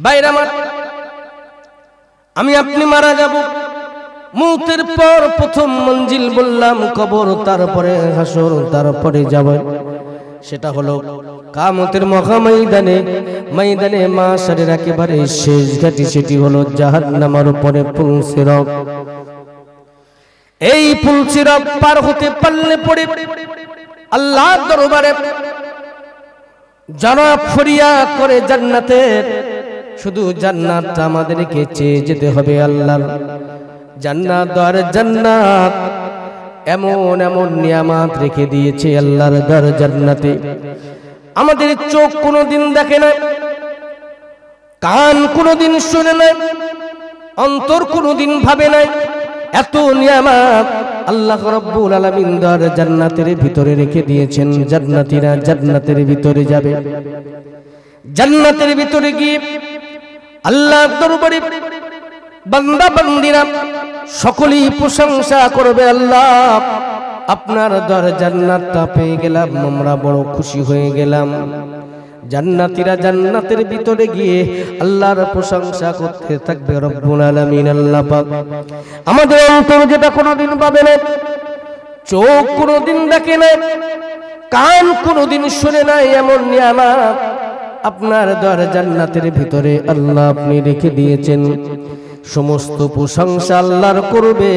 ভাইরা আমার, আমি আপনি মারা যাব, মৌতের পর প্রথম মঞ্জিল বললাম কবর, তারপরে হাসর, তারপরে যাব সেটা হলো কিয়ামতের মহাময়দানে, ময়দানে মাশারের একেবারে শেষ ঘাটি, সেটি হলো জাহান্নামের উপরে পুল সিরাত। এই পুল সিরাত পার হতে পারলে পড়ে আল্লাহর দরবারে যারা ফরিয়াদ করে জান্নাতের, শুধু জান্নাতটা আমাদেরকে চেয়ে যেতে হবে। আল্লাহর জান্নাত আর জান্নাত এমন এমন নিয়ামত রেখে দিয়েছে আল্লাহর দর জান্নাতে, আমাদের চোখ কোনোদিন দেখে না, কান কোনোদিন শুনে না, অন্তর কোনোদিন ভাবে নাই, এত নিয়ামত আল্লাহ রাব্বুল আলামিন দর জান্নাতের ভিতরে রেখে দিয়েছেন। জান্নাতীরা জান্নাতের ভিতরে যাবে, জান্নাতের ভিতরে গিয়ে আল্লাহর দরবারে বান্দা বান্দীরা সকলেই প্রশংসা করবে, আল্লাহ আপনার দর জান্নাতটা পেয়ে গেলাম, আমরা বড় খুশি হয়ে গেলাম। জান্নাতীরা জান্নাতের ভিতরে গিয়ে আল্লাহর প্রশংসা করতে থাকবে। রব্বুল আলামিন আল্লাহ পাক আমাদের অন্তর যেটা কোনোদিন পাবে না, চোখ কোনোদিন দেখে না, কান কোনোদিন শুনে নাই, এমন নিয়ামত আপনার দর জান্নাতের ভিতরে আল্লাহ আপনি রেখে দিয়েছেন। সমস্ত প্রশংসা আল্লাহর করবে,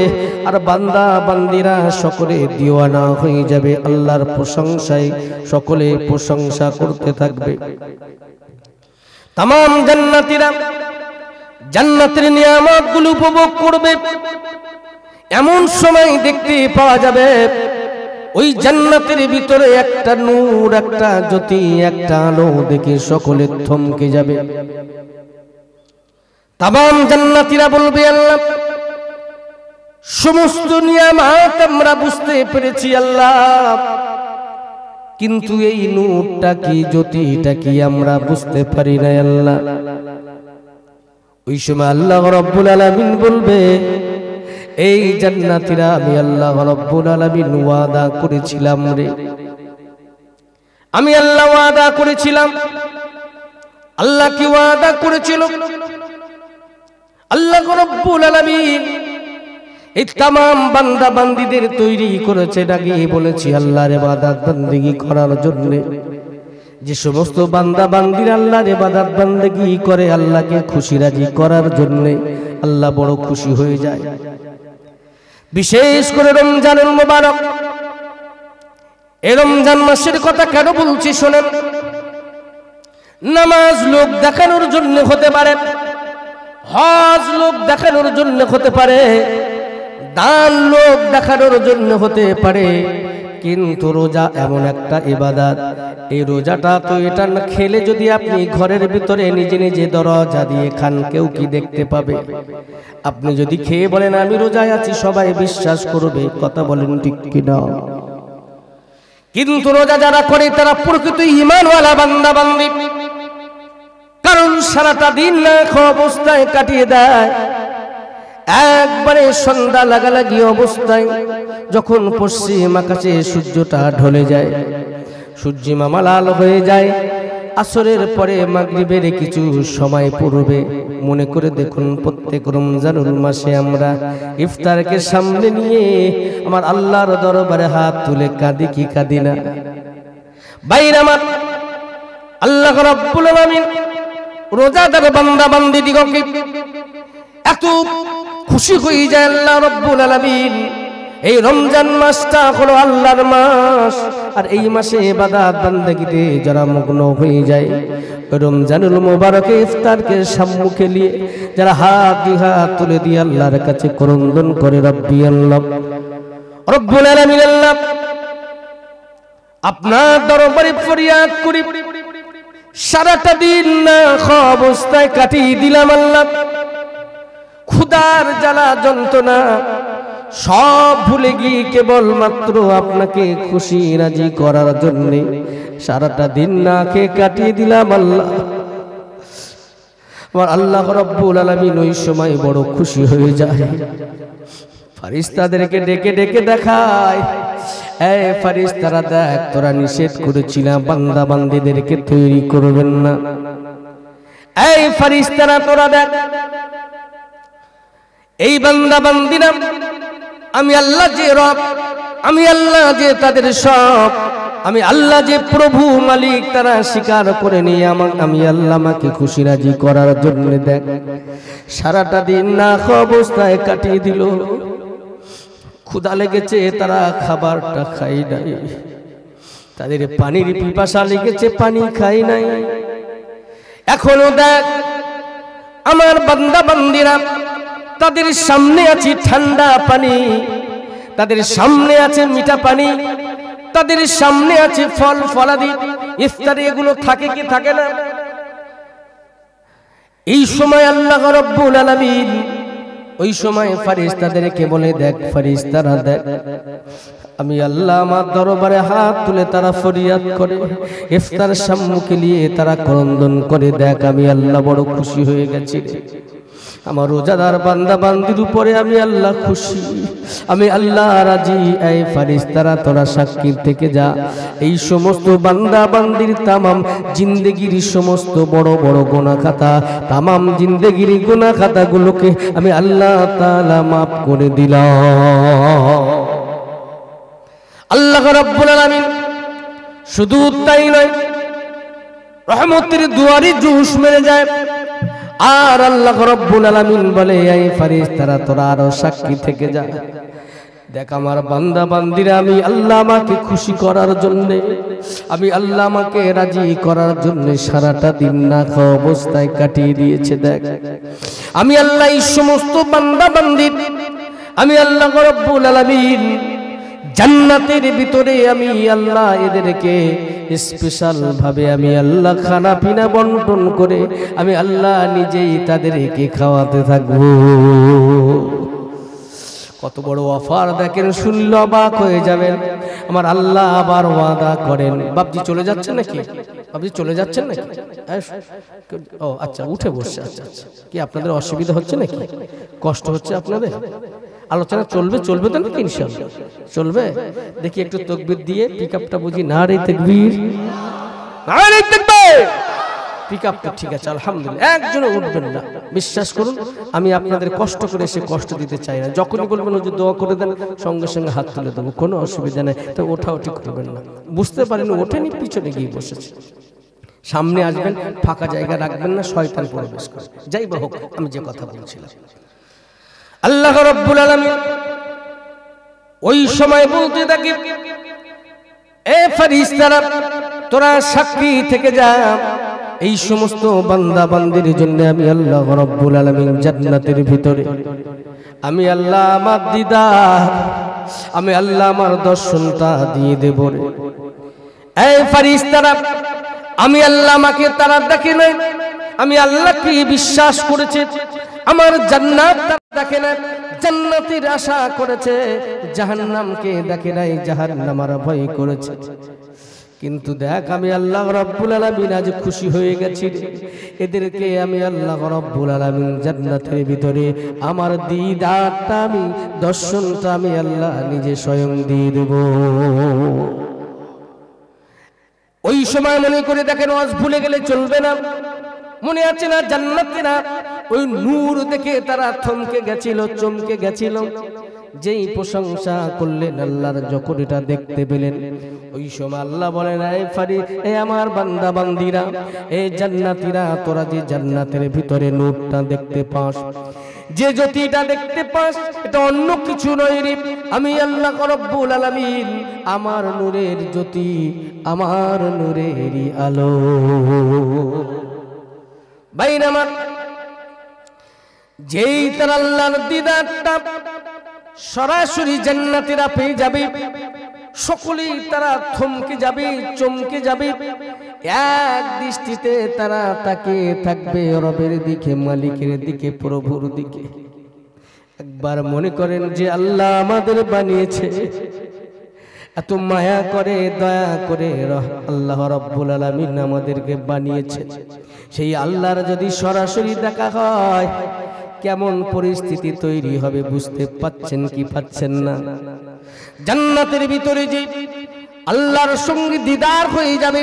আর বান্দা বান্দিরা সকলে দিওয়ানা হয়ে যাবে, আল্লাহর প্রশংসায় সকলে প্রশংসা করতে থাকবে। तमाम জান্নাতীরা জান্নাতের নিয়ামতগুলো উপভোগ করবে। এমন সময় দেখতে পাওয়া যাবে ওই জান্নাতের ভিতরে একটা নূর, একটা জ্যোতি, একটা আলো দেখে সকলে থমকে যাবে। तमाम জান্নাতীরা বলবে, আল্লাহ সমস্ত নিয়ামত আমরা বুঝতে পেরেছি আল্লাহ, কিন্তু এই নূরটা কি, জ্যোতিটা কি আমরা বুঝতে পারি না আল্লাহ। ওই সময় আল্লাহ রাব্বুল আলামিন বলবে, এই জান্নাতীরা আমি আল্লাহ রাব্বুল আলামিন ওয়াদা করেছিলাম রে, আমি আল্লাহ ওয়াদা করেছিলাম। আল্লাহ কি ওয়াদা করেছিল? আল্লাহ রাব্বুল আলামিন এই तमाम বান্দা বান্দীদের তৈরি করেছে, ডাকি বলেছি আল্লাহর ইবাদত বندگی করার জন্য। যে সমস্ত বান্দা বান্দীরা আল্লাহর ইবাদত বندگی করে আল্লাহকে খুশি রাজি করার জন্য, আল্লাহ বড় খুশি হয়ে যায়। বিশেষ করে রমজানুল মুবারক, এই রমজান মাসের কথা কেন বলছি শুনেন। নামাজ লোক দেখানোর জন্য হতে পারে, হজ লোক দেখানোর জন্য হতে পারে, দান লোক দেখানোর জন্য হতে পারে, কিন্তু রোজা এমন একটা ইবাদত, এই রোজাটা তো এটা না খেলে যদি আপনি ঘরের ভিতরে নিজে নিজে দরজা দিয়ে খান, কেউ কি দেখতে পাবে? আপনি যদি খেয়ে বলেন আমি রোজায় আছি, সবাই বিশ্বাস করবে, কথা বলেন ঠিক কিনা? কিন্তু রোজা যারা করে তারা প্রকৃত ঈমানওয়ালা বান্দা বান্দী, কারণ সারাটা দিন না খাওয়া অবস্থায় কাটিয়ে দেয়। একবারে সন্ধ্যা লাগালাগি অবস্থায় যখন পশ্চিম আকাশে সূর্যটা ঢলে যায়, সূর্যিমামা লাল হয়ে যায়, আসরের পরে মাগরিবের কিছু সময় পূর্বে মনে করে দেখুন, প্রত্যেক রমজানুল মাসে আমরা ইফতারকে সামনে নিয়ে আমার আল্লাহর দরবারে হাত তুলে কাঁদি কি কাঁদি না? ভাইরা আমার, আল্লাহ রাব্বুল আলামিন রোজাদার বান্দা বান্দীদিগকে এত খুশি হয়ে যায় আল্লাহ রাব্বুল আলামিন। এই রমজান মাসটা হলো আল্লাহর মাস, আর এই মাসে ইবাদত বندگিতে যারা মগ্ন হয়ে যায়, রমজানুল মুবারকে ইফতারকে সম্মুখে নিয়ে যারা হাত তুলে দিয়ে আল্লাহর কাছে করন্দন করে, রব্বি আল্লাহ রব্বুল আলামিন, আল্লাহ আপনার দরবারে ফরিয়াদ করি, সারাটা দিন না খাওয়া অবস্থায় কাটিয়ে দিলাম আল্লাহ, ক্ষুধার জ্বালা যন্ত্রণা সব ভুলে গিয়ে কেবলমাত্র আপনাকে খুশি রাজি করার জন্য সারাটা দিন না খেয়ে কাটিয়ে দিলাম আল্লাহ। আমার আল্লাহ রাব্বুল আলামিন ওই সময় বড় খুশি হয়ে যায়, ফেরেশতাদেরকে ডেকে ডেকে দেখায়, এই ফেরেশতারা দেখ, তোরা নিষেধ করেছিলাম বান্দা বান্দীদেরকে তৈরি করবেন না, এই ফেরেশতারা তোরা দেখ, এই বান্দা বান্দিরা আমি আল্লাহ যে রব, আমি আল্লাহ যে তাদের সব, আমি আল্লাহ যে প্রভু মালিক, তারা স্বীকার করে নিয়ে আমি আল্লাহ আমাকে খুশি রাজি করার জন্য দেখ সারাটা দিন না খাওয়া অবস্থায় কাটিয়ে দিল। ক্ষুধা লেগেছে, তারা খাবারটা খাই নাই, তাদের পানির পিপাসা লেগেছে, পানি খাই নাই। এখনো দেখ আমার বান্দা বান্দিরা, তাদের সামনে আছে ঠান্ডা পানি, তাদের সামনে আছে মিঠা পানি, তাদের সামনে আছে ফল ফলাদি, ইফতারি এগুলো থাকে কি থাকে না? এই সময় আল্লাহ রাব্বুল আলামিন ওই সময় ফেরেশতাদেরকে বলে, দেখ ফেরেশতারা দেখ, আমি আল্লাহ আমার দরবারে হাত তুলে তারা ফরিয়াদ করে, ইফতার সম্মুখে নিয়ে তারা ক্রন্দন করে, দেখ আমি আল্লাহ বড় খুশি হয়ে গেছি রে, আমার রোজাদার বান্দা বান্দির উপরে আমি আল্লাহ খুশি, আমি আল্লাহ রাজি। এই ফেরেশতারা তোরা সাক্ষী থেকে যা, এই সমস্ত বান্দা বান্দির তামাম জিন্দেগির সমস্ত বড় বড় গুনাহ খাতা, তামাম জিন্দেগির গুনাহ খাতাগুলোকে আমি আল্লাহ তাআলা মাফ করে দিলাম। আল্লাহ রাব্বুল আলামিন শুধু তাই নয়, রহমতের দুয়ারে জুস মেরে যায়। আর আল্লাহ রাব্বুল আলামিন বলে, এই ফেরেশতারা তোরা আরো সাক্ষী থেকে যা, দেখ আমার বান্দা বান্দিরা আমি আল্লাহ আমাকে খুশি করার জন্য, আমি আল্লাহ আমাকে রাজি করার জন্য সারাটা দিন না খাওয়া অবস্থায় কাটিয়ে দিয়েছে। দেখ আমি আল্লাহ এই সমস্ত বান্দা বান্দির, আমি আল্লাহ রাব্বুল আলামিন জান্নাতের ভিতরে আমি আল্লাহ এদেরকে স্পেশাল ভাবে আমি আল্লাহ খানা পিনা বন্টন করে আমি আল্লাহ নিজেই তাদেরকে খাওয়াতে থাকবো। কত বড় অফার দেখেন, শুনলে অবাক হয়ে যাবেন। আমার আল্লাহ আবার ওয়াদা করেন। বাপজি চলে যাচ্ছেন নাকি? বাপজি চলে যাচ্ছেন নাকি? ও আচ্ছা, উঠে বসছে। আচ্ছা আচ্ছা, কি আপনাদের অসুবিধা হচ্ছে নাকি? কষ্ট হচ্ছে আপনাদের? আলোচনা চলবে চলবে তো নাকি? ইনশাআল্লাহ চলবে। দেখি একটু তাকবীর দিয়ে পিকআপটা বুঝি। নারে তাকবীর, নারে তাকবীর। পিকআপ তো ঠিক আছে, আলহামদুলিল্লাহ। একজনও উঠবেন না, বিশ্বাস করুন আমি আপনাদের কষ্ট করে এসে কষ্ট দিতে চাই না। যখনই বলবেন যে দোয়া করে দেন, সঙ্গে সঙ্গে হাত তুলে দেবো, কোনো অসুবিধা নেই। তো ওঠাওঠি করবেন না। বুঝতে পারেন ওঠেনি, পিছনে গিয়ে বসেছে। সামনে আসবেন, ফাঁকা জায়গা রাখবেন না, শয়তান প্রবেশ করে। যাই বা হোক, আমি যে কথা বলছিলাম, আল্লাহ রাব্বুল আলামিন ওই সময় বলতে থাকে, এ ফেরেশতারা তোরা সাক্ষী থেকে যা, এই সমস্ত বান্দা বান্দির জন্য আমি আল্লাহ রাব্বুল আলামিন জান্নাতের ভিতরে আমি আল্লাহ আমার দিদার, আমি আল্লাহ আমার দর্শনটা দিয়ে দেব রে। এই ফেরেশতারা আমি আল্লাহ আমাকে তারা দেখে নাই, আমি আল্লাহকে বিশ্বাস করেছে, আমার জান্নাত দেখে না, জান্নাতের আশা করেছে, জাহান্নামকে দেখে নাই, জাহান্নামের ভয় করেছে। কিন্তু দেখ আমি আল্লাহ রাব্বুল আলামিন আজ খুশি হয়ে গেছি, এদেরকে আমি আল্লাহ রাব্বুল আলামিন জান্নাতের ভিতরে আমার দিদারটা, আমি দর্শনটা আমি আল্লাহ নিজে স্বয়ং দিয়ে দেব। ওই সময় মনে করে দেখেন, আজ ভুলে গেলে চলবে না। মনে আছে না জান্নাতীরা ওই নূর দেখে তারা থমকে গেছিল, চমকে গেছিল। যেই প্রশংসা করলেন আল্লাহর, যখন এটা দেখতে পেলেন, ওই সময় আল্লাহ বলেন, এই আমার বান্দা বান্দিরা, এই জান্নাতীরা, তোরা যে জান্নাতের ভিতরে নূরটা দেখতে পাস, যে জ্যোতিটা দেখতে পাস, এটা অন্য কিছু নয় রে, আমি আল্লাহ রাব্বুল আলামিন আমার নূরের জ্যোতি, আমার নূরেরই আলো। বাইরে আমার যেই তার আল্লাহর দিদারটা সরাসরি জান্নাতীরা পেয়ে যাবে, সকলেই তারা থমকে যাবে, চমকে যাবে, এক দৃষ্টিতে তারা তাকিয়ে থাকবে রবের দিকে, মালিকের দিকে, প্রভুর দিকে। একবার মনে করেন যে আল্লাহ আমাদের বানিয়েছে, এত মায়া করে, দয়া করে আল্লাহ রাব্বুল আলামিন আমাদেরকে বানিয়েছে। সেই আল্লাহর যদি সরাসরি দেখা হয়, কেমন পরিস্থিতি তৈরি হবে বুঝতে পাচ্ছেন কি পাচ্ছেন না? জান্নাতের ভিতরে যে আল্লাহর সঙ্গে দিদার হয়ে যাবে,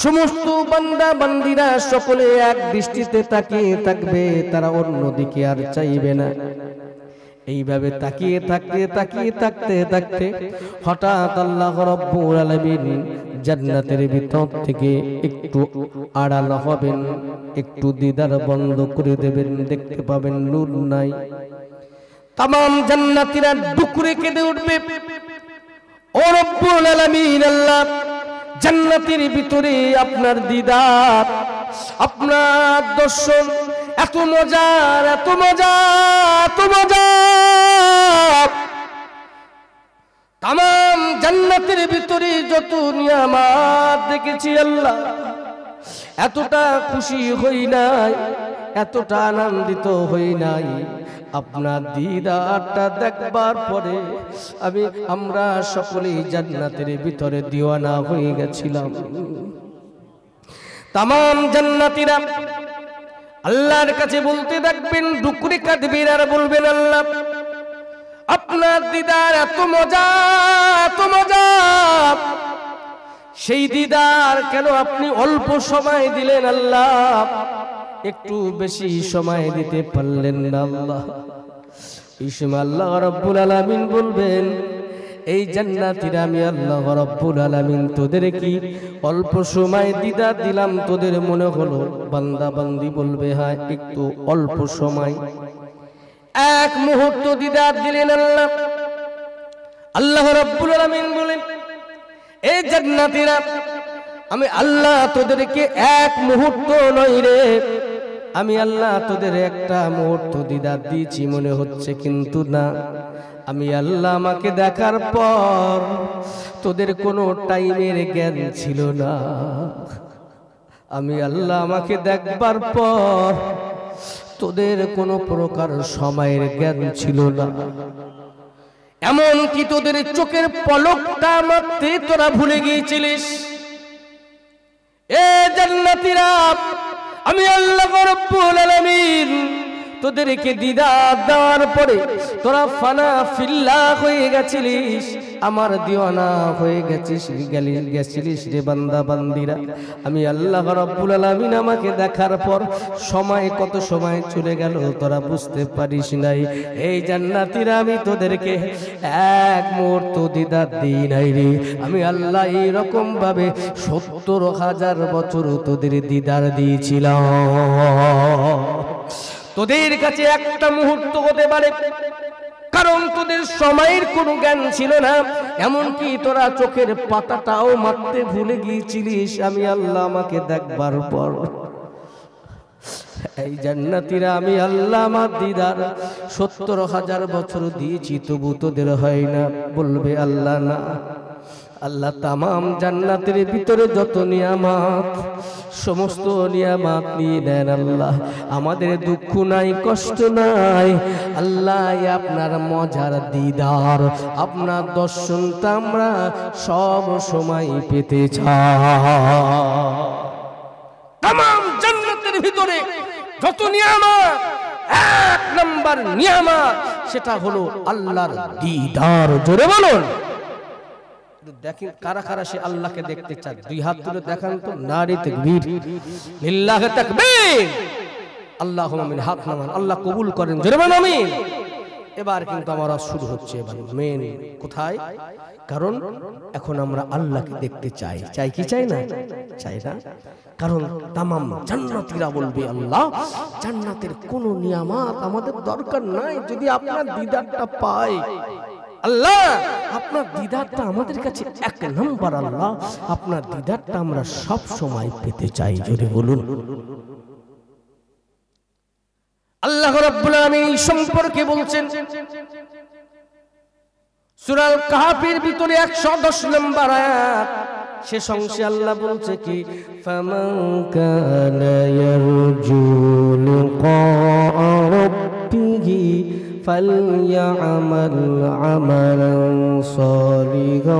সমস্ত বান্দা বান্দিরা সকলে এক দৃষ্টিতে তাকিয়ে থাকবে, তারা অন্যদিকে আর চাইবে না। এইভাবে তাকিয়ে থাকতে তাকিয়ে থাকতে থাকতে হঠাৎ আল্লাহ রাব্বুল আলামিন জান্নাতের ভিতর থেকে একটু আড়াল হবেন, একটু দিদার বন্ধ করে দেবেন, দেখতে পাবেন নূর নাই। তামাম জান্নাতীরা ডুকরে কেঁদে উঠবে, ও রব্বুল আলামিন আল্লাহ, জান্নাতের ভিতরে আপনার দিদার, আপনার দর্শন এত মজার, এত মজা, এত মজা। তামাম জান্নাতের ভিতরে যত নিয়ামত দেখেছি আল্লাহ, এতটা খুশি হই নাই, এতটা আনন্দিত হই নাই আপনার দিদারটা দেখবার পরে। আমরা সকলেই জান্নাতের ভিতরে দিওয়ানা হয়ে গেছিলাম। তামাম জান্নাতীরা আল্লাহর কাছে বলতে থাকবেন, ডুকরে কাঁদবেন আর বলবেন, আল্লাহ আপনার দিদার এত মজা, এত মজা, সেই দিদার কেন আপনি অল্প সময় দিলেন আল্লাহ, একটু বেশি সময় দিতে পারলেন না আল্লাহ। এই সময় আল্লাহ রাব্বুল আলামিন বলবেন, এই জান্নাতীরা আমি আল্লাহ রাব্বুল আলামিন তোদের কি অল্প সময় দিদার দিলাম? তোদের মনে হলো বান্দা বান্দি বলবে হ্যাঁ একটু অল্প সময়, এক মুহূর্ত দিদার দিলেন আল্লাহ। আল্লাহ রাব্বুল আলামিন বলেন, এই জান্নাতীরা আমি আল্লাহ তোদেরকে এক মুহূর্ত নয় রে, আমি আল্লাহ তোদের একটা মুহূর্ত দিদার দিয়েছি মনে হচ্ছে, কিন্তু না, আমি আল্লাহ আমাকে দেখার পর তোদের কোনো টাইমের জ্ঞান ছিল না। আমি আল্লাহ আমাকে দেখবার পর তোদের কোনো প্রকার সময়ের জ্ঞান ছিল না, এমন কি তোদের চোখের পলকটা মারতে তোরা ভুলে গিয়েছিলিস। এ জান্নাতীরা আমি আল্লাহ রাব্বুল আলামিন তোদেরকে দিদার দেওয়ার পরে তোরা ফানা ফিল্লাহ হয়ে গেছিলিস, আমার দিওয়ানা হয়ে গেছিলিস রে বান্দা বান্দিরা। আমি আল্লাহ রাব্বুল আলামিন আমাকে দেখার পর সময় কত সময় চলে গেল তোরা বুঝতে পারিস নাই। এই জান্নাতীরা আমি তোদেরকে এক মুহূর্ত দিদার দিই নাই রে, আমি আল্লাহ এইরকম ভাবে ৭০,০০০ বছর তোদের দিদার দিয়েছিলাম। তোদের কাছে একটা মুহূর্ত হতে পারে, কারণ তোদের সময়ের কোনো জ্ঞান ছিল না, এমনকি তোরা চোখের পাতাটাও মারতে ভুলে গিয়েছিলিস। আমি আল্লাহ আমাকে দেখবার পর এই জান্নাতীরা আমি আল্লাহ আমার দিদার ৭০,০০০ বছর দিয়েছি, তবু তোদের হয় না। বলবে আল্লাহ না, আল্লাহ তামাম জান্নাতের ভিতরে যত নিয়ামত, সমস্ত নিয়ামত নিয়ে নেন আল্লাহ। আমাদের দুঃখ নাই, কষ্ট নাই আল্লাহ, আপনার মজার দিদার, আপনার দর্শনটা আমরা সব সময় পেতে চাই। তামাম জান্নাতের ভিতরে যত নিয়ামত, এক নাম্বার নিয়ামত সেটা হলো আল্লাহর দিদার। জোরে বলুন, দেখেন কারা কারা সে আল্লাহকে দেখতে চায়, দুই হাত তুলে দেখান তো। নারী তাকবীর, লিল্লাহি তাকবীর, আল্লাহুম্মা আমিন। হাত নামান, আল্লাহ কবুল করেন। জোরে বলুন আমিন। এবার কিন্তু আমার শুরু হচ্ছে। এবার মেন কোথায়? কারণ এখন আমরা আল্লাহকে দেখতে চাই। চাই কি চাই না? চাই না। কারণ তামাম জান্নাতীরা বলবে, আল্লাহ জান্নাতের কোনো নিয়ামত আমাদের দরকার নাই, যদি আপনার দিদারটা পাই। আল্লাহ আপনার দিদারটা আমাদের কাছে এক নম্বর। আল্লাহ আপনার দিদারটা আমরা সব সময় পেতে চাই। জোরে বলুন। আল্লাহ রাব্বুল আলামিন সম্পর্কে বলছেন সূরা আল কাহফের ভিতরে ১১০ নম্বর আয়াত, শেষ অংশে আল্লাহ বলছে কি, ফামান কানা ইয়ারজু লিকা রাব্বিহি فليعمل عملا صالحا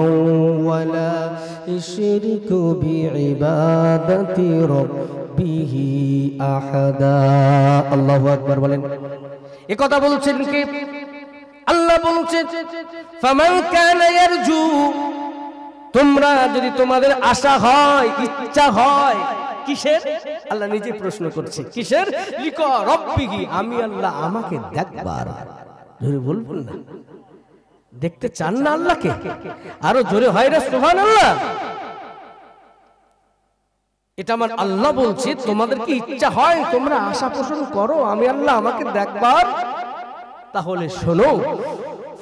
ولا يشرك بعبادة ربه أحدا। আল্লাহু আকবার বলেন। এই কথা বলছেন কি? আল্লাহ বলছেন ফামান কানা ইয়ারজু, তোমরা যদি তোমাদের আশা হয়, ইচ্ছা হয় কিসের? আল্লাহ নিজে প্রশ্ন করছে কিসের? লিকা রব্বিহি, আমি আল্লাহ আমাকে দেখবার। জোরে বলবেন না? দেখতে চান না আল্লাহকে? আরো জোরে হয় না সুবহানাল্লাহ? এটা আমার আল্লাহ বলছে, তোমাদের কি ইচ্ছা হয়, তোমরা আশা পোষণ করো আমি আল্লাহ আমাকে দেখবার? তাহলে শোনো,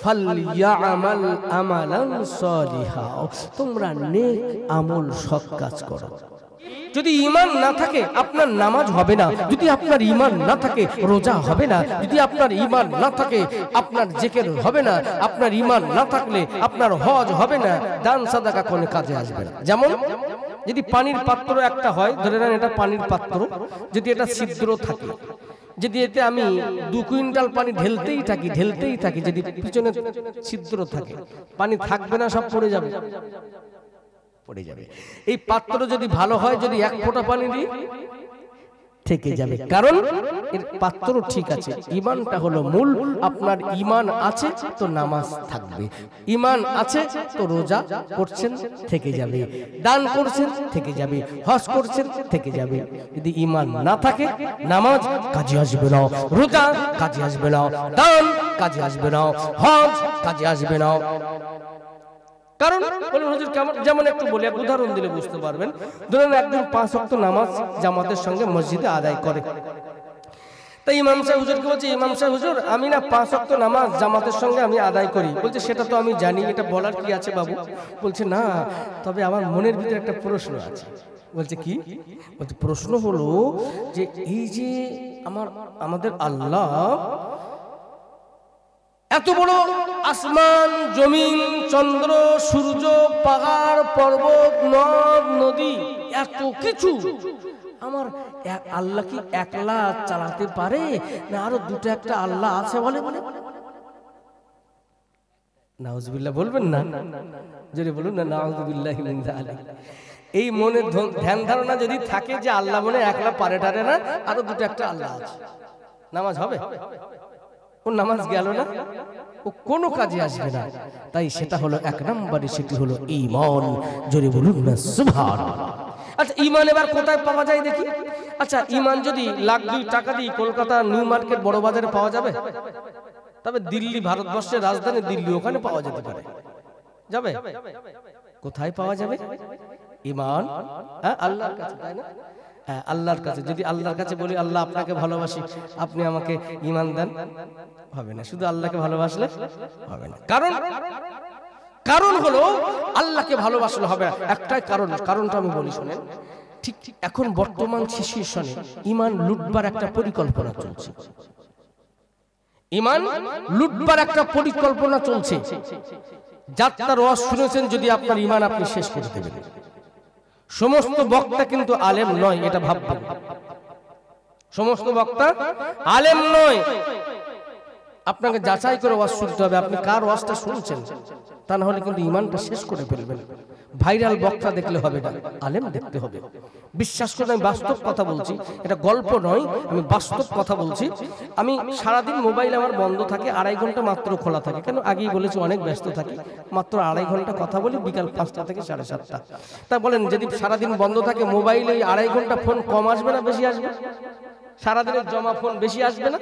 ফালইয়ামাল আমালান সালিহা, তোমরা নেক আমল সৎ কাজ করো। যদি ঈমান না থাকে আপনার নামাজ হবে না, যদি আপনার ঈমান না থাকে রোজা হবে না, যদি আপনার ঈমান না থাকে আপনার জিকির হবে না, আপনার ঈমান না থাকলে আপনার হজ হবে না, দান সাদাকা কোনো কাজে আসবে না। যেমন যদি পানির পাত্র একটা হয়, ধরে নেন এটা পানির পাত্র, যদি এটা ছিদ্র থাকে, যদি এতে আমি 2 কুইন্টাল পানি ঢেলতেই থাকি, যদি পিছনে ছিদ্র থাকে, পানি থাকবে না, সব পড়ে যাবে। এই পাত্র যদি ভালো হয়, যদি 1 ফোঁটা পানি দিই থেকে যাবে, কারণ এর পাত্র ঠিক আছে। ঈমানটা হলো মূল। আপনার ঈমান আছে তো নামাজ থাকবে, ঈমান আছে তো রোজা করছেন থেকে যাবে, দান করছেন থেকে যাবে, হজ করছেন থেকে যাবে। যদি ঈমান না থাকে নামাজ কাজে আসবে না, রোজা কাজে আসবে না, দান কাজে আসবে না, হজ কাজে আসবে না। কারণ বলেন হুজুর কেমন? যেমন একটু বলি, এক উদাহরণ দিলে বুঝতে পারবেন। ধরুন একজন 5 ওয়াক্ত নামাজ জামাতের সঙ্গে মসজিদে আদায় করে, তাই ইমাম সাহেব হুজুরকে বলছে, ইমাম সাহেব হুজুর আমি না 5 ওয়াক্ত নামাজ জামাতের সঙ্গে আমি আদায় করি। বলছে সেটা তো আমি জানি, এটা বলার কি আছে বাবু? বলছে না, তবে আমার মনের ভিতরে একটা প্রশ্ন আছে। বলছে কি? বলছে প্রশ্ন হলো যে এই যে আমাদের আল্লাহ এত বড় আসমান, জমিন, চন্দ্র, সূর্য, পাহাড়, পর্বত, নদ, নদী, এত কিছু আমার আল্লাহ কি একলা চালাতে পারে, না আরো দুটো একটা আল্লাহ আছে বলে? নাউজুবিল্লাহ বলবেন না? যদি বলুন না নাউজুবিল্লাহি মিন যালিক। এই মনে ধ্যান ধারণা যদি থাকে যে আল্লাহ মনে একলা পারে টারে না, আরো দুটো একটা আল্লাহ আছে, নামাজ হবে? ও নামাজ গেল না, ও কোনো কাজে আসবে না। তাই সেটা হলো 1 নম্বরে, সেটি হলো ঈমান। জোরে বলুন না সুবহানাল্লাহ। আচ্ছা ঈমান এবার কোথায় পাওয়া যায় দেখি? আচ্ছা ঈমান যদি 1,02 টাকা দিয়ে কলকাতা নিউ মার্কেট বড় বাজারে পাওয়া যাবে, তবে দিল্লি, ভারতবর্ষের রাজধানী দিল্লি, ওখানে পাওয়া যেতে পারে। যাবে? কোথায় পাওয়া যাবে ঈমান? আল্লাহর কাছে, তাই না? আল্লাহর কাছে। যদি আল্লাহর কাছে বলি আল্লাহ আপনাকে ভালোবাসি, আপনি আমাকে ঈমান দেন, হবে না। শুধু আল্লাহকে ভালোবাসলে হবে না। কারণ হলো আল্লাহকে ভালোবাসলে হবে না, একটাই কারণটা আমি বলি শুনেন। ঠিক এখন বর্তমান সিচুয়েশনে ঈমান লুটবার একটা পরিকল্পনা চলছে। ঈমান লুটবার একটা পরিকল্পনা চলছে। যাত্রার ওয়াজ শুনেছেন, যদি আপনার ঈমান আপনি শেষ করে দেবেন। সমস্ত বক্তা কিন্তু আলেম নয়, এটা ভাববেন। সমস্ত বক্তা আলেম নয়। আপনাকে যাচাই করে ওয়াজ শুনতে হবে, আপনি কার ওয়াজটা শুনছেন, তা না হলে কিন্তু ঈমানটা শেষ করে ফেলবেন। ভাইরাল বক্তা দেখলে হবে না, আলেম দেখতে হবে। বিশ্বাস করে আমি বাস্তব কথা বলছি, এটা গল্প নয়, আমি বাস্তব কথা বলছি। আমি সারাদিন মোবাইল আমার বন্ধ থাকে, 2.5 ঘন্টা মাত্র খোলা থাকে। কেন? আগেই বলেছি অনেক ব্যস্ত থাকি, মাত্র 2.5 ঘন্টা কথা বলি, বিকাল 5টা থেকে 7:30। তা বলেন যদি সারাদিন বন্ধ থাকে মোবাইলে 2.5 ঘন্টা ফোন কম আসবে না বেশি আসবে? সারাদিনের জমা ফোন বেশি আসবে না?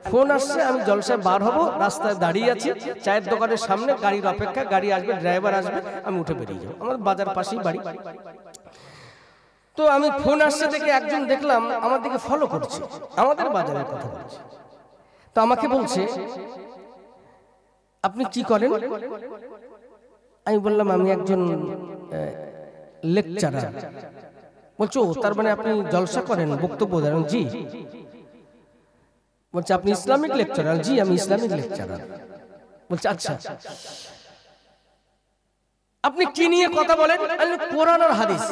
ফোন আসছে, আমি জলসায় বার হব, রাস্তায় দাঁড়িয়ে আছি চায়ের দোকানের সামনে, গাড়ির অপেক্ষা, গাড়ি আসবে, ড্রাইভার আসবে, আমি উঠে বেরিয়ে যাবো। আমার বাজার পাশেই বাড়ি। তো আমি ফোন আসছে দেখে একজন দেখলাম আমার দিকে ফলো করছে, আমাদের বাজারের কথা বলছে। তো আমাকে বলছে আপনি কি করেন? আমি বললাম আমি একজন লেকচারার। বলছো তার মানে আপনি জলসা করেন, বক্তব্য দেন? জি। বলছে আপনি ইসলামিক লেকচারার? জি আমি ইসলামিক লেকচারার। বলছে আচ্ছা আপনি কি নিয়ে কথা বলেন? কোরআন আর হাদিস।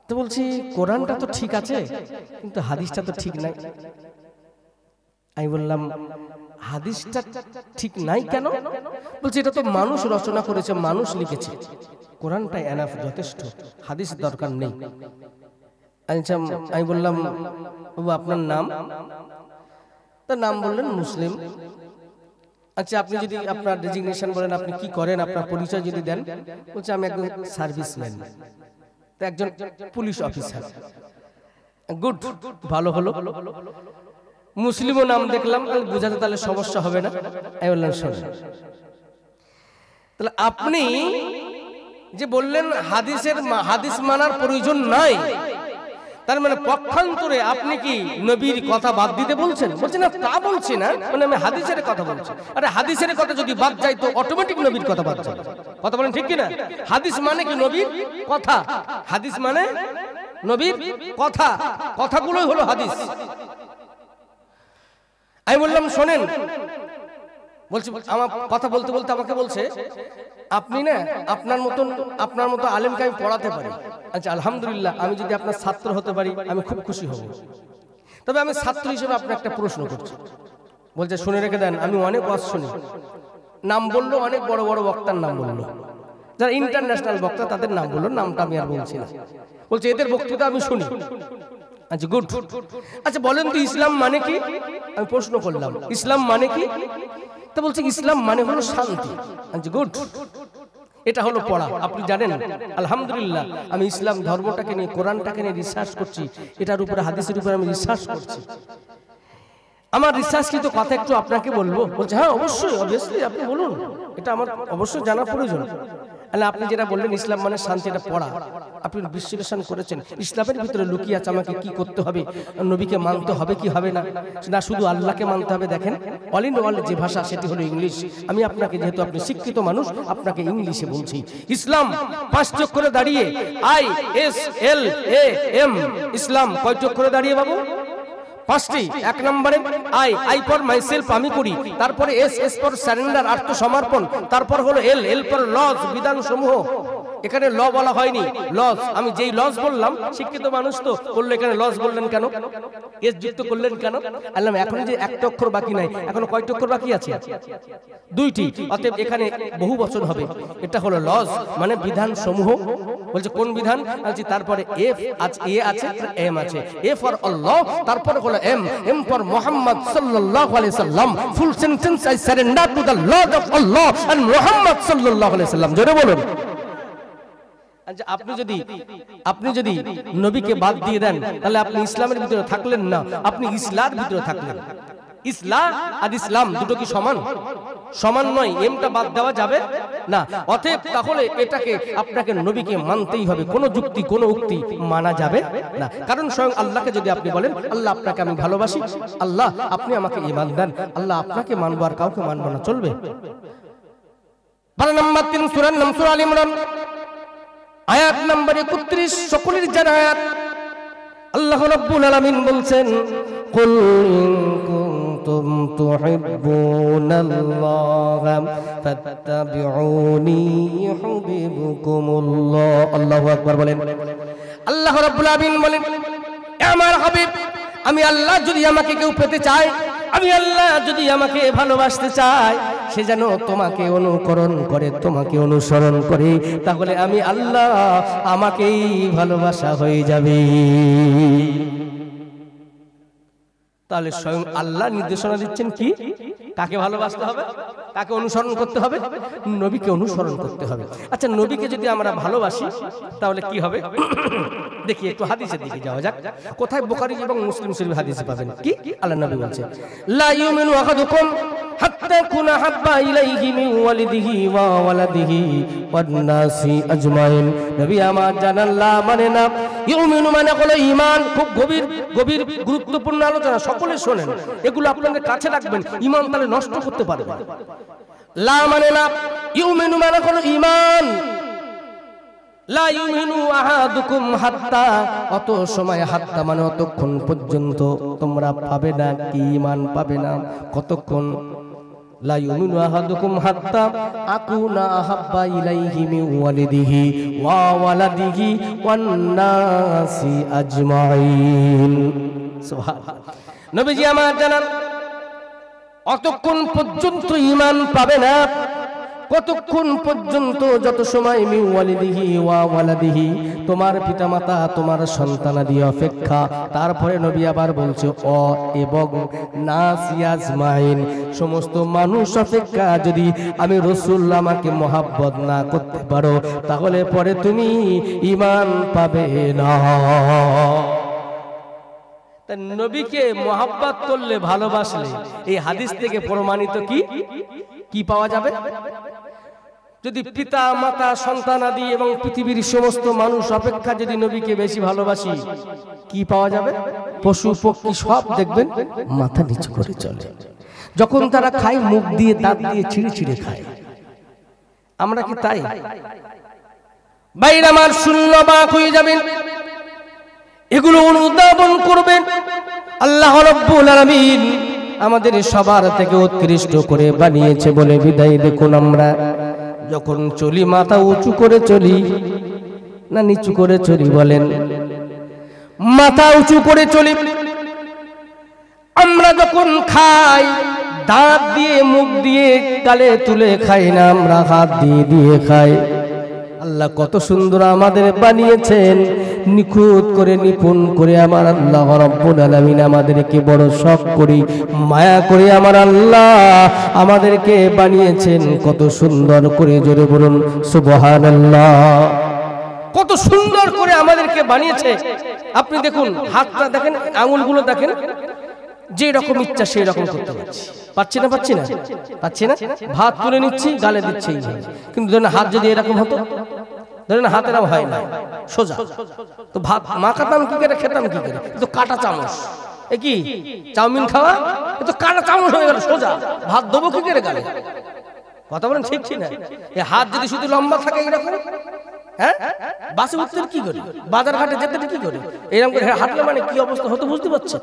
তো বলছি কোরআনটা তো ঠিক আছে কিন্তু হাদিসটা তো ঠিক নাই। আমি বললাম হাদিসটা ঠিক নাই কেন? বলছে এটা তো মানুষ রচনা করেছে, মানুষ লিখেছে, কোরআনটাই এনাফ, যথেষ্ট, হাদিস দরকার নেই। আমি বললাম বাবু আপনার নাম? তার নাম বললেন মুসলিম। আচ্ছা আপনি যদি আপনার ডেজিগনেশন বলেন, আপনি কি করেন, আপনার পরিচয় যদি দেন, বলছে আমি একজন সার্ভিসম্যান, তো একজন পুলিশ অফিসার। গুড, ভালো হলো। মুসলিমও নাম দেখলাম, বুঝাতে তাহলে সমস্যা হবে না। আমি বললাম শোনেন, তাহলে আপনি যে বললেন হাদিস মানার প্রয়োজন নাই, তার মানে পক্ষান্তরে আপনি কি নবীর কথা বাদ দিতে বলছেন? বলছেন না, তা বলছি না, মানে আমি হাদিসের কথা বলছি। আরে হাদিসের কথা যদি বাদ যায় তো অটোমেটিক নবীর কথা বাদ যাবে। কথা বলেন ঠিক কি না? হাদিস মানে কি নবীর কথা, হাদিস মানে নবীর কথা, কথাগুলোই হলো হাদিস। আমি বললাম শোনেন, বলছি আমার কথা বলতে বলতে আমাকে বলছে আপনি না আপনার মতো আলেমকে আমি পড়াতে পারি। আচ্ছা আলহামদুলিল্লাহ, আমি যদি আপনার ছাত্র হতে পারি আমি খুব খুশি হব। তবে আমি ছাত্র হিসেবে আপনার একটা প্রশ্ন করছি। বলছে শুনে রেখে দেন, আমি অনেক ওয়াজ শুনি। নাম বললো, অনেক বড় বড় বক্তার নাম বললো, যারা ইন্টারন্যাশনাল বক্তা তাদের নাম বললো, নামটা আমি আর বলছি না। বলছে এদের বক্তৃতা আমি শুনি। আচ্ছা গুড। আচ্ছা বলেন তো ইসলাম মানে কি? আমি প্রশ্ন করলাম ইসলাম মানে কি? তো বলছে ইসলাম মানে হলো শান্তি। আচ্ছা গুড, এটা হলো পড়া। আপনি জানেন আলহামদুলিল্লাহ, আমি ইসলাম ধর্মটাকে নিয়ে, কোরআনটাকে নিয়ে রিসার্চ করছি, এটার উপরে হাদিসের উপরে আমি রিসার্চ করছি। আমার রিসার্চকৃত কথা একটু আপনাকে বলবো। বলছে হ্যাঁ অবশ্যই, অবভিয়াসলি আপনি বলুন, এটা আমার অবশ্যই জানা প্রয়োজন। আপনি যেটা বললেন ইসলাম মানে শান্তি, এটা পড়া, আপনি বিশ্লেষণ করেছেন। ইসলামের ভিতরে লুকিয়ে আছে আমাকে কি করতে হবে, নবীকে মানতে হবে কি হবে না, না শুধু আল্লাহকে মানতে হবে। দেখেন অল ইন ওয়ার্ল্ড যে ভাষা সেটি হলো ইংলিশ। আমি আপনাকে, যেহেতু আপনি শিক্ষিত মানুষ, আপনাকে ইংলিশে বলছি। ইসলাম 5 অক্ষরে দাঁড়িয়ে, ISLAM, ইসলাম কয় অক্ষরে দাঁড়িয়ে বাবু? 5টি। 1 নম্বরে আই ফর মাইসেলফ, আমি করি। তারপরে এস ফর সারেন্ডার, আত্মসমর্পণ। তারপর হলো এল ফর লজ, বিধান সমূহ। এখানে ল বলা হয়নি, লজ। আমি যেই লজ বললাম, শিক্ষিত মানুষ তো বললো এখানে লজ বললেন কেন, এস যুক্ত করলেন কেন? আল্লাহ এখন যে 1টা অক্ষর বাকি নাই, এখনো কয়টা অক্ষর বাকি আছে? 2টি। অতএব এখানে বহু বচন হবে। এটা হলো লজ, মানে বিধান সমূহ। বলছে কোন বিধান? বলছি তারপরে এ আছে, এম আছে। এ ফর আল্লাহ, তারপরে হলো এম ফর মুহাম্মদ সাল্লাল্লাহু আলাইহি সাল্লাম। Full sentence, I surrender to the lord of Allah and Muhammad সাল্লাল্লাহু আলাইহি সাল্লাম। জোরে বলুন। আচ্ছা আপনি যদি নবীকে বাদ দিয়ে দেন, তাহলে আপনি ইসলামের ভিতরে থাকলেন না, আপনি ইসলার ভিতরে থাকলেন। ইসলাম আর ইসলাম দুটো কি সমান? সমান নয়। এমটা বাদ দেওয়া যাবে না। অতএব তাহলে এটাকে আপনাকে নবীকে মানতেই হবে, কোনো যুক্তি কোনো উক্তি মানা যাবে না। কারণ স্বয়ং আল্লাহকে যদি আপনি বলেন আল্লাহ আপনাকে আমি ভালোবাসি, আল্লাহ আপনি আমাকে ঈমান দেন, আল্লাহ আপনাকে মানবো আর কাউকে মানবো না, চলবে? 12 নম্বর 3 সূরার নাম সূরা আল ইমরান, আয়াত নম্বর 31, সকলের জানা আয়াত। আল্লাহ রাব্বুল আলামিন বলছেন কুল ইন কুনতুম তুহিব্বুনাল্লাহা ফাত্তাবিউনি ইউহিব্বুকুমুল্লাহ। আল্লাহু আকবার বলেন। আল্লাহ রাব্বুল আলামিন বলেন আমার হাবিব, আমি আল্লাহ যদি আমাকে কেউ পেতে চায়, আমি আল্লাহ যদি আমাকে ভালোবাসতে চাই, সে যেন তোমাকে অনুকরণ করে, তোমাকে অনুসরণ করে, তাহলে আমি আল্লাহ আমাকেই ভালোবাসা হয়ে যাবে। তাহলে স্বয়ং আল্লাহ নির্দেশনা দিচ্ছেন কি, কাকে ভালোবাসতে হবে, কাকে অনুসরণ করতে হবে? নবীকে অনুসরণ করতে হবে। আচ্ছা নবীকে যদি আমরা ভালোবাসি তাহলে কি হবে দেখি, একটু হাদিসের দিকে যাওয়া যাক। কোথায়? বুখারী এবং মুসলিম শরীফ হাদিসে পাবেন কি আল্লাহ নবী বলছেন লা ইউমিনু আহাদুকুম হাত্তা কুনা হাব্বা ইলাইহি মিন ওয়ালিদিহি ওয়া ওয়ালাদিহি ওয়ান নাসি আজমাইন। নবী আমার জানান লা মানে না, ইউমিনু মানে হলো ঈমান। খুব গভীর গুরুত্বপূর্ণ আলোচনা, সকলে শোনেন, এগুলো আপনাদের কাছে রাখবেন, ঈমান তাহলে নষ্ট করতে পারবে। লা মানে না, ইউমিনু মানে হলো ঈমান। লা ইউমিনু আহাদুকুম হাত্তা, অত সময়, হাত্তা মানে অতক্ষণ পর্যন্ত তোমরা পাবে না কি, ঈমান পাবে না কতক্ষণ? লা ইউমিনু আহাদুকুম হাত্তা আকুনা আহাব্বা ইলাইহি মিন ওয়ালিদিহি ওয়া ওয়ালাদিহি ওয়ান নাসি আজমাইন। সুবহানাল্লাহ। নবীজি আমার জানান অতক্ষণ পর্যন্ত ঈমান পাবে না কতক্ষণ পর্যন্ত, যত সময় মিন ওয়ালিদিহি ওয়া ওয়ালাদিহি, তোমার পিতামাতা তোমার সন্তানাদি অপেক্ষা। তারপরে নবী আবার বলছে অ এবং নাস আজমাইন, সমস্ত মানুষ অপেক্ষা যদি আমি রাসূল আমাকে মহব্বত না করতে পারো তাহলে পরে তুমি ঈমান পাবে না। নবীকে মহব্বত করলে, ভালোবাসলে, এই হাদিস থেকে প্রমাণিত কি পাওয়া যাবে? যদি পিতা মাতা সন্তানাদি এবং পৃথিবীর সমস্ত মানুষ অপেক্ষা যদি নবীকে বেশি ভালোবাসি, কি পাওয়া যাবে? পশু পক্ষী সব দেখবেন মাথা নিচু করে চলে, যখন তারা খায় মুখ দিয়ে দাঁত দিয়ে ছিঁড়ে ছিঁড়ে খায়। আমরা কি তাই? বাইরে আমার শূন্য বাক হয়ে যাবেন, এগুলো অনুধাবন করবেন। আল্লাহ রাব্বুল আলামিন আমাদের সবার থেকে উৎকৃষ্ট করে বানিয়েছে বলে বিদায় দেখুন আমরা যখন চলি মাথা উঁচু করে চলি না নিচু করে চলি? বলেন, মাথা উঁচু করে চলি। আমরা যখন খাই দাঁত দিয়ে মুখ দিয়ে গালে তুলে খাই না, আমরা হাত দিয়ে দিয়ে খাই। আল্লাহ কত সুন্দর আমাদের বানিয়েছেন, নিখুঁত করে নিপুণ করে আমার আল্লাহ রাব্বুল আলামিন আমাদেরকে বড় শখ করি মায়া করে আমার আল্লাহ আমাদেরকে বানিয়েছেন কত সুন্দর করে। জোরে বলুন সুবহানাল্লাহ। কত সুন্দর করে আমাদেরকে বানিয়েছে। আপনি দেখুন, হাতটা দেখেন, আঙুলগুলো দেখেন, যে রকম ইচ্ছা সেই রকম করতে পারছি না পাচ্ছি না। ভাত তুলে নিচ্ছি, গালে দিচ্ছি, কিন্তু ধরেন হাত যদি এরকম হতো, ধরেন হাতের হয় না সোজা, তো ভাত মাখাতাম কি করে, খেতাম কি করে? তো কাটা চামচ, এ কি চাউমিন খাওয়া, তো কাটা চামচ হয়ে গেল সোজা, ভাত দেবো কি করে গালে? কথা বলেন ঠিক না? এই হাত যদি শুধু লম্বা থাকে এরকম, হ্যাঁ, বাসে উঠতে কি করি, বাজার ঘাটে যেতে কি করি, এরকম করে হাঁটলে মানে কি অবস্থা হতো বুঝতে পারছেন?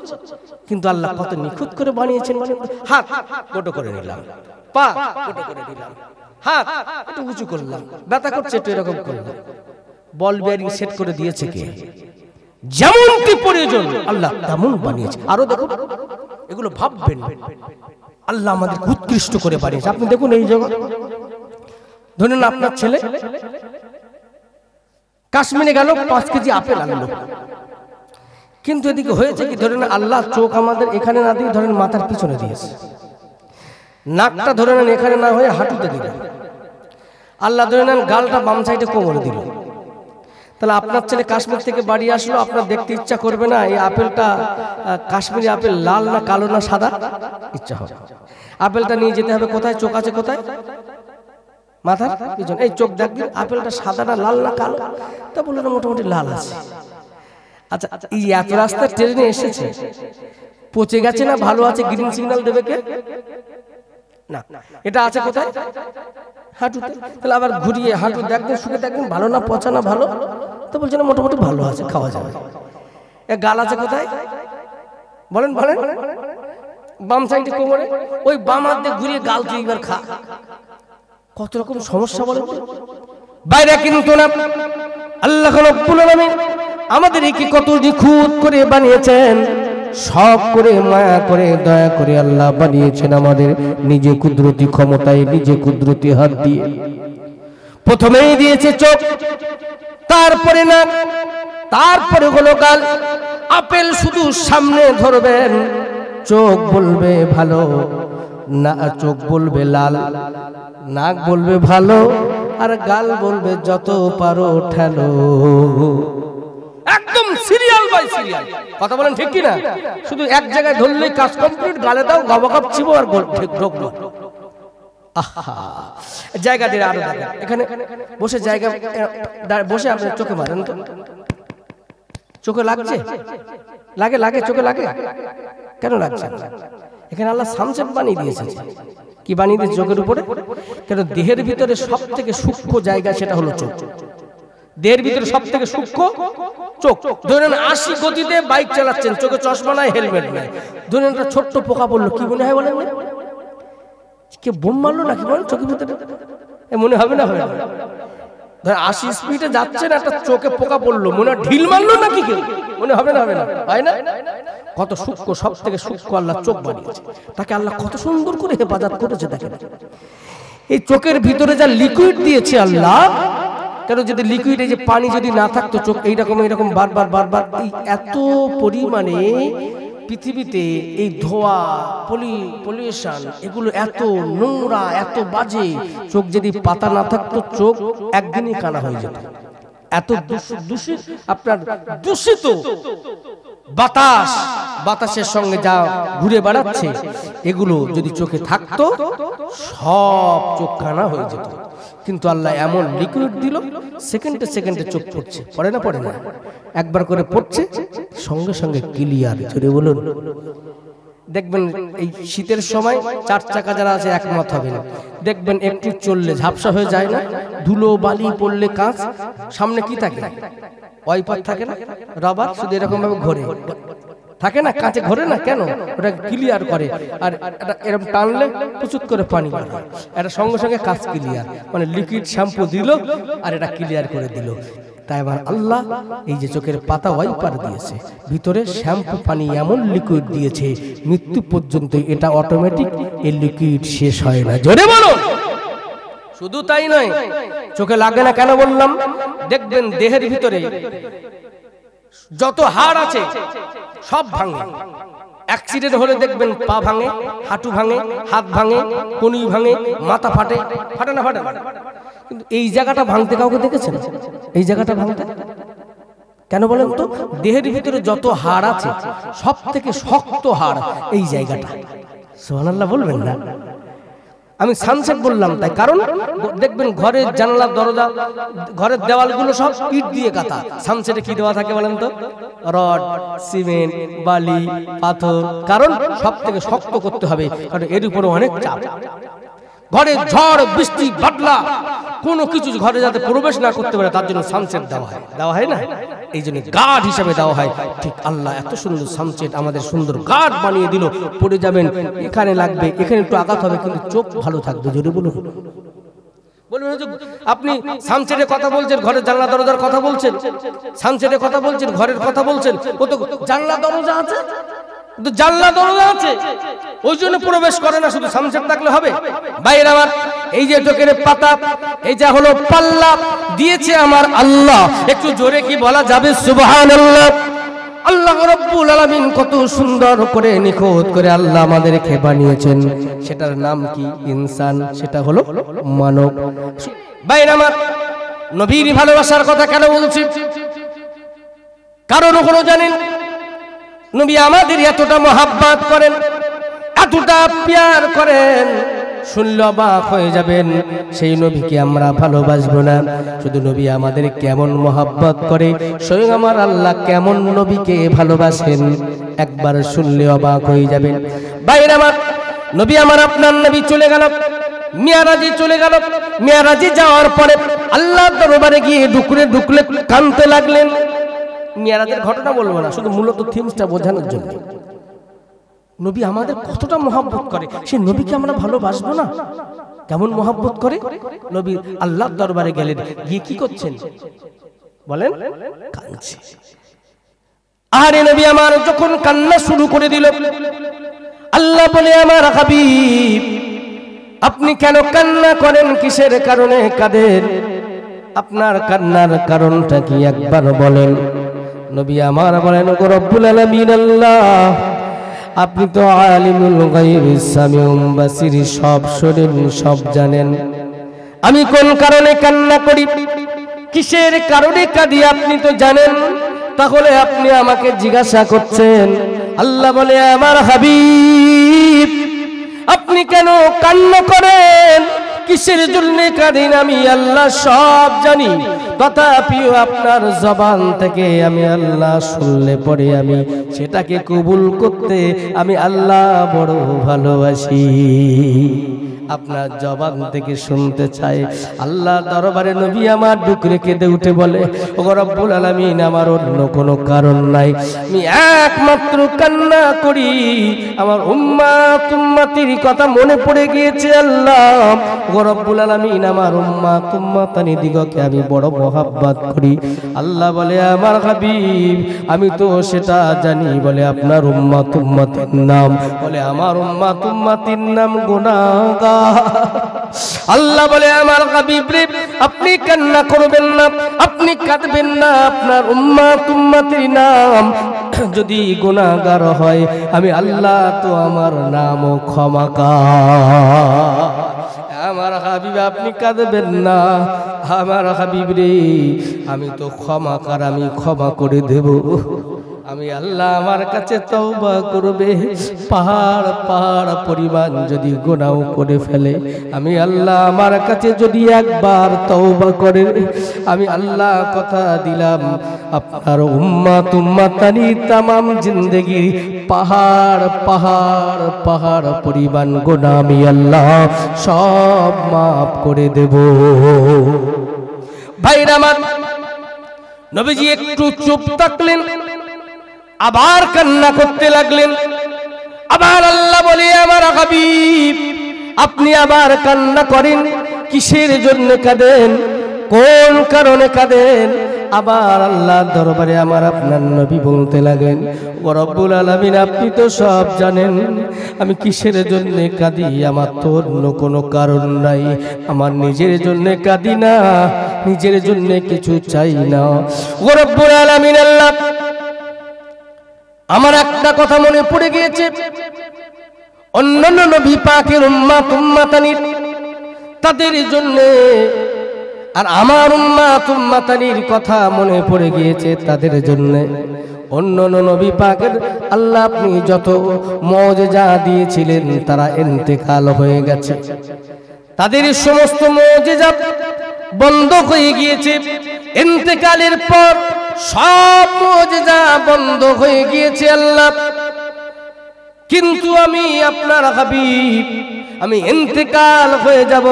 কিন্তু আল্লাহ কত নিখুঁত করে বানিয়েছেন। মানে হাত গোটো করে নিলাম, পা গোটো করে নিলাম, হাত একটু উঁচু করলাম, ব্যথা করছে একটু এরকম করলাম। বল বেয়ারিং সেট করে দিয়েছে কে? যেমনটি প্রয়োজন আল্লাহ তেমন বানিয়েছে। আরো দেখুন, এগুলো ভাববেন আল্লাহ আমাদের উৎকৃষ্ট করে বানিয়েছে। আপনি দেখুন এই জগৎ, ধরুন আপনার ছেলে কাশ্মীরে গেল, 5 কেজি আপেল আনলো, কিন্তু এদিকে হয়েছে কি, ধরেন আল্লাহ চোখ আমাদের এখানে না দিয়ে ধরেন মাথার পিছনে দিয়েছে, নাকটা ধরে নেন এখানে না হয়ে হাঁটুতে দিল, আল্লাহ ধরে নেন গালটা বাম সাইডে কোমরে দিল। তাহলে আপনার ছেলে কাশ্মীর থেকে বাড়ি আসলো, আপনার দেখতে ইচ্ছা করবে না এই আপেলটা কাশ্মীরি আপেল লাল না কালো না সাদা? ইচ্ছা হবে। আপেলটা নিয়ে যেতে হবে কোথায়? চোখ আছে কোথায়? মাথার পিছনে। এই চোখ দেখবেন আপেলটা সাদা না লাল না কালো? তা বললো না মোটামুটি লাল আছে। আচ্ছা, এই এত রাস্তা ট্রেনে এসেছে, পচে গেছে না ভালো আছে, গ্রিন সিগন্যাল দেবে কে? না, এটা আছে কোথায়? হাঁটুতে। তাহলে আবার ঘুরিয়ে হাঁটু দেখবেন, শুকে দেখবেন ভালো না পচা না ভালো, তো বলছে না মোটামুটি ভালো আছে, খাওয়া যাবে। এ গাল আছে কোথায়? বলেন বলেন। বাম সাইডে কোমরে, ওই বাম হাত দিয়ে ঘুরিয়ে গাল তুই এবার খা। কত রকম সমস্যা বলেন বাইরে, কিন্তু না আল্লাহ রাব্বুল আলামিন আমাদের কি কত নিখুঁত করে বানিয়েছেন, শখ করে মায়া করে দয়া করে আল্লাহ বানিয়েছেন আমাদের নিজে কুদরতি ক্ষমতায়, নিজে কুদরতি হাত দিয়ে। প্রথমেই দিয়েছে চোখ, তারপরে নাক, তারপরে হলো গাল। আপেল শুধু সামনে ধরবেন, চোখ বলবে ভালো না, চোখ বলবে লাল, নাক বলবে ভালো, আর গাল বলবে যত পারো ঠেলো। একদম সিরিয়াল বাই সিরিয়াল। কথা বলেন ঠিক কি না? শুধু এক জায়গায় ধরলেই কাজ কমপ্লিট, গালে দাও গবাগপ চিবো আর ঠিক ঢোকলো। জায়গা দিয়ে আরো দেখেন, এখানে বসে জায়গা বসে আপনি চোখে মারেন তো, চোখে লাগছে? লাগে লাগে, চোখে লাগে কেন লাগছে? এখানে আল্লাহ সামসেট বানিয়ে দিয়েছে। কি বানিয়ে দিয়েছে? চোখের উপরে। কেন? দেহের ভিতরে সব থেকে সূক্ষ্ম জায়গা সেটা হলো চোখ। দেহের ভিতরে সব থেকে সূক্ষ্ম চোখ। ধরেন 80 গতিতে বাইক চালাচ্ছেন, চোখে চশমা নাই, হেলমেট নাই, ধরেন একটা ছোট্ট পোকা পড়লো, কি মনে হয় বলেন? কে বোম মারলো নাকি বলেন চোখের ভিতরে? মনে হবে না? হবে না। 80 স্পিডে যাচ্ছেন, একটা চোখে পোকা পড়লো, মনে হয় ঢিল মারলো নাকি কেউ? মনে হবে না? হবে না? হয় না? কত সূক্ষ্ম, সব থেকে সূক্ষ্ম আল্লাহ চোখ বানিয়েছে। তাকে আল্লাহ কত সুন্দর করে হেফাজত করেছে দেখেন। এই চোখের ভিতরে যা লিকুইড দিয়েছে আল্লাহ, কেন যদি লিকুইড এই যে পানি যদি না থাকতো চোখ এইরকম এইরকম বারবার বারবার এই এত পরিমাণে পৃথিবীতে এই ধোয়া পলিউশন এগুলো এত নোংরা এত বাজে, চোখ যদি পাতা না থাকতো চোখ একদিনই কানা হয়ে যেত। এত দূষিত আপনার দূষিত বাতাসের সঙ্গে যা ঘুরে বেড়াচ্ছে এগুলো যদি চোখে থাকতো সব চোখ কানা হয়ে যেত। কিন্তু আল্লাহ এমন লিকুইড দিল, সেকেন্ডে সেকেন্ডে চোখ পড়ছে, পড়ে না পড়ে না, একবার করে পড়ছে সঙ্গে সঙ্গে ক্লিয়ার। জোরে বলুন। দেখবেন এই শীতের সময় চার চাকা যারা আছে একমত হবেন, দেখবেন একটু চললে ঝাপসা হয়ে যায় না, ধুলো বালি পড়লে কাঁচ, সামনে কি থাকে? ওয়াইপার থাকে না, রাবার, শুধু এরকম ভাবে ঘোরে থাকে না, কাঁচে ঘোরে না, কেন? ওটা ক্লিয়ার করে। আর এরকম টানলে প্রচুর করে পানি বের হয়, এটা সঙ্গে সঙ্গে কাঁচ ক্লিয়ার, মানে লিকুইড শ্যাম্পু দিল আর এটা ক্লিয়ার করে দিল। তাই আমার আল্লাহ এই যে চোখের পাতা ওয়াইপার দিয়েছে, ভিতরে শ্যাম্পু পানি এমন লিকুইড দিয়েছে মৃত্যু পর্যন্ত এটা অটোমেটিক এই লিকুইড শেষ হয় না। জোরে বলো। শুধু তাই নয়, চোখে লাগে না কেন বললাম? দেখবেন দেহের ভিতরে যত হাড় আছে সব ভাঙে, অ্যাক্সিডেন্ট হলে দেখবেন পা ভাঙে, হাঁটু ভাঙে, হাত ভাঙে, কনুই ভাঙে, মাথা ফাটে, ফাটে না ফাটে? কিন্তু এই জায়গাটা ভাঙতে কাউকে দেখেছেন? এই জায়গাটা ভাঙতে কেন বলেন তো? দেহের ভিতরে যত হাড় আছে সব থেকে শক্ত হাড় এই জায়গাটা। সুবহানাল্লাহ বলবেন না? আমি সানসেট বললাম তাই, কারণ দেখবেন ঘরের জানালা দরজা ঘরের দেওয়ালগুলো সব ইট দিয়ে গাঁথা। সানসেটে কি দেওয়া থাকে বলেন তো? রড, সিমেন্ট, বালি, পাথর। কারণ সব থেকে শক্ত করতে হবে, কারণ এর উপরে অনেক চাপ। ঘরে ঝড় বৃষ্টি বাদলা কোনো কিছু ঘরে যাতে প্রবেশ না করতে পারে তার জন্য সানসেট দেওয়া হয় না? এই জন্য গার্ড হিসাবে দেওয়া হয়। ঠিক আল্লাহ এত সুন্দর সানসেট আমাদের সুন্দর গার্ড বানিয়ে দিল। পড়ে যাবেন, এখানে লাগবে, এখানে একটু আঘাত হবে, কিন্তু চোখ ভালো থাকবে। জোরে বলুন। বলবেন আপনি সানসেটের কথা বলছেন, ঘরের জানলা দরজার কথা বলছেন, সানসেটের কথা বলছেন, ঘরের কথা বলছেন, ও তো জানলা দরজা আছে, জানলা দরজা আছে, ওই জন্য প্রবেশ করে না। শুধু সানসেট থাকলে হবে? বাইরে আমার এই যে চোখের পাতা, এই যা হলো পাল্লা দিয়েছে আমার আল্লাহ, একটু জোরে কি বলা যাবে? সুবহানাল্লাহ। আল্লাহ রাব্বুল আলামিন কত সুন্দর করে নিখুঁত করে আল্লাহ আমাদেরকে বানিয়েছেন। সেটার নাম কি? ইনসান। সেটা হলো মানব। বাইরে আমার নবীর ভালোবাসার কথা কেন বলছি? কারণ ওগুলো জানেন, নবী আমাদের এতটা মহাব্বত করেন, এতটা প্যার করেন, শুনলে অবাক হয়ে যাবেন। সেই নবীকে আমরা ভালোবাসবো না? শুধু নবী আমাদের কেমন মহাব্বত করে, স্বয়ং আমার আল্লাহ কেমন নবীকে ভালোবাসেন, একবার শুনলে অবাক হয়ে যাবেন। বাইরে আমার নবী আমার আপনার নবী চলে গেল, মিয়ারাজে চলে গেল। মিয়ারাজে যাওয়ার পরে আল্লাহর দরবারে গিয়ে ডুকরে ডুকরে কাঁদতে লাগলেন। মিয়ারাজের ঘটনা বলবো না, শুধু মূলত থিমসটা বোঝানোর জন্য। নবী আমাদের কতটা মহব্বত করে, সেই নবীকে আমরা ভালোবাসবো না? কেমন মহব্বত করে? নবী আল্লাহর দরবারে গেলেন, গিয়ে কি করছেন বলেন? কাঁদছে। আরে নবী আমার যখন কান্না শুরু করে দিল, আল্লাহ বলে, আমার হাবিব আপনি কেন কান্না করেন? কিসের কারণে কাঁদেন? আপনার কান্নার কারণটা কি একবার বলেন? নবী আমার বলেন, গো রব্বুল আলামিন আল্লাহ, আপনি তো আলিমুল গায়বিস সামিউল বাসির, সব শোনেন, সব জানেন। আমি কোন কারণে কান্না করি, কিসের কারণে কাঁদি আপনি তো জানেন, তাহলে আপনি আমাকে জিজ্ঞাসা করছেন? আল্লাহ বলে, আমার হাবিব আপনি কেন কান্না করেন, কিসের জন্য কাঁদেন, আমি আল্লাহ সব জানি। তথাপিও আপনার জবান থেকে আমি আল্লাহ শুনলে পরে আমি সেটাকে কবুল করতে আমি আল্লাহ বড় ভালোবাসি। আপনার জবান থেকে শুনতে চাই। আল্লাহ দরবারে নবী আমার ডুকরে কেঁদে উঠে বলে, ও রব্বুল আলামিন আমার অন্য কোনো কারণ নাই, আমি একমাত্র কান্না করি আমার উম্মাত উম্মতির কথা মনে পড়ে গিয়েছে। আল্লাহ ও রব্বুল আলামিন আমার উম্মাত উম্মতানি দিগকে আমি বড় মহব্বত করি। আল্লাহ বলে, আমার হাবিব আমি তো সেটা জানি। বলে, আপনার উম্মাত উম্মতির নাম? বলে, আমার উম্মাত উম্মতির নাম গুনাহগার। আল্লাহ বলে আমার হাবিব রে আপনি কান্না করবেন না, আপনি কাঁদবেন না, আপনার উম্মতের নাম যদি গুনাহগার হয় আমি আল্লাহ তো আমার নামও ক্ষমাকার। আমার হাবিব আপনি কাঁদবেন না, আমার হাবিব রে আমি তো ক্ষমাকার, আমি ক্ষমা করে দেব। আমি আল্লাহ আমার কাছে তওবা করবে, পাহাড় পাহাড় পরিমাণ যদি গুনাহ করে ফেলে আমি আল্লাহ আমার কাছে যদি একবার তওবা করে আমি আল্লাহ কথা দিলাম আপনার উম্মতানি তামাম জিন্দেগি পাহাড় পাহাড় পাহাড় পরিমাণ গুনাহ আমি আল্লাহ সব মাফ করে দেব। ভাইরা আমার, নবীজি একটু চুপ থাকলেন, আবার কান্না করতে লাগলেন। আবার আল্লাহ বলে আমার হাবিব আপনি আবার কান্না করেন, কিসের জন্য কাঁদেন, কোন কারণে কাঁদেন? আবার আল্লাহর দরবারে আমার আপনার নবী বলতে লাগেন, ও রব্বুল আলামিন আপনি তো সব জানেন আমি কিসের জন্য কাঁদি, আমার তো অন্য কোনো কারণ নাই, আমার নিজের জন্য কাঁদি না, নিজের জন্য কিছু চাই না। ও রব্বুল আলামিন আল্লাহ আমার একটা কথা মনে পড়ে গিয়েছে, অন্যান্য নবী পাকের উম্মতানির তাদের জন্য আর আমার উম্মতানির কথা মনে পড়ে গিয়েছে তাদের জন্য। অন্যান্য নবী পাকের আল্লাহ আপনি যত মুজিজা দিয়েছিলেন তারা ইন্তেকাল হয়ে গেছে, তাদের সমস্ত মুজিজা বন্ধ হয়ে গিয়েছে। ইন্তেকালের পর সব মুজিজা বন্ধ হয়ে গিয়েছে আল্লাহ, কিন্তু আমি আপনার হাবিব আমি ইন্তেকাল হয়ে যাব,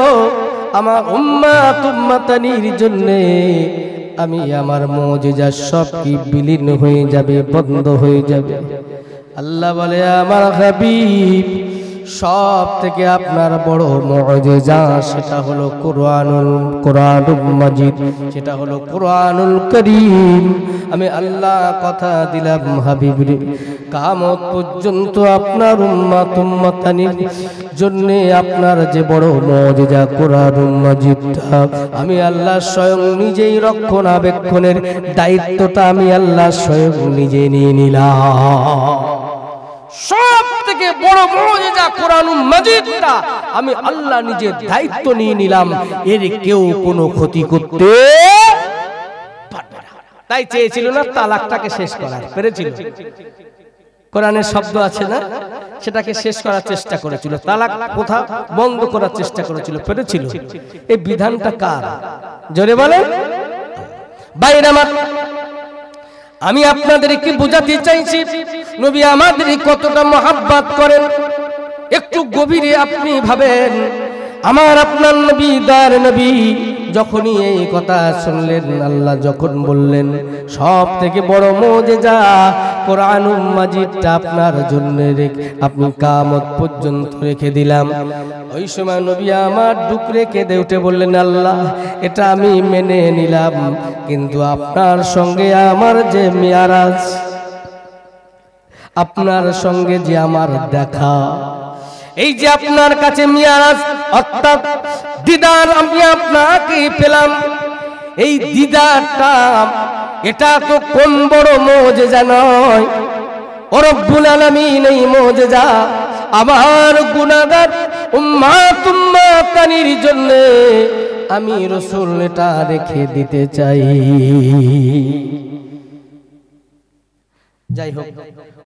আমার উম্মতানির জন্য আমি আমার মুজিজা সব কি বিলীন হয়ে যাবে, বন্ধ হয়ে যাবে। আল্লাহ বলে আমার হাবিব সব থেকে আপনার বড় মুজিজা সেটা হলো কোরআনুল মাজিদ, সেটা হলো কোরআনুল কারীম। আমি আল্লাহ কথা দিলাম হাবিব রে কিয়ামত পর্যন্ত আপনার উম্মতানির জন্য আপনার যে বড় মুজিজা কোরআনুল মাজিদটা আমি আল্লাহ স্বয়ং নিজেই রক্ষণাবেক্ষণের দায়িত্বটা আমি আল্লাহ স্বয়ং নিজে নিয়ে নিলাম। সব থেকে বড় মুজিজা কোরআনুল মাজিদটা আমি আল্লাহ নিজে দায়িত্ব নিয়ে নিলাম, এর কেউ কোনো ক্ষতি করতে পারবে না। তাই চেয়েছিল না তালাকটাকে শেষ করার, পেরেছিল? কোরআনের শব্দ আছে না, সেটাকে শেষ করার চেষ্টা করেছিল, তালাক প্রথা বন্ধ করার চেষ্টা করেছিল, পেরেছিল? এই বিধানটা কার? জোরে বলেন। বাইরে আমার আমি আপনাদেরকে বোঝাতে চাইছি নবী আমাদের কতটা মহব্বত করেন, একটু গভীরে আপনি ভাবেন। আমার আপনার নবী দয়ার নবী যখনই এই কথা শুনলেন, আল্লাহ যখন বললেন সব থেকে বড় মুজিজা কোরআনুল মাজিদটা আপনার জন্য আপনি কিয়ামত পর্যন্ত রেখে দিলাম, ওই সময় নবী আমার ডুকরে কেঁদে উঠে বললেন আল্লাহ এটা আমি মেনে নিলাম, কিন্তু আপনার সঙ্গে আমার যে মিরাজ, আপনার সঙ্গে যে আমার দেখা, এই যে আপনার কাছে মিরাজ অর্থাৎ দিদার আমি আপনাকে পেলাম, এই দিদারটা এটা তো কোন বড় মুজিজা নয়। ও রব্বুল আলামিন এই মুজিজা আমার গুনাহগার উম্মতানির জন্য আমি রাসূল এটা রেখে দিতে চাই। যাই হোক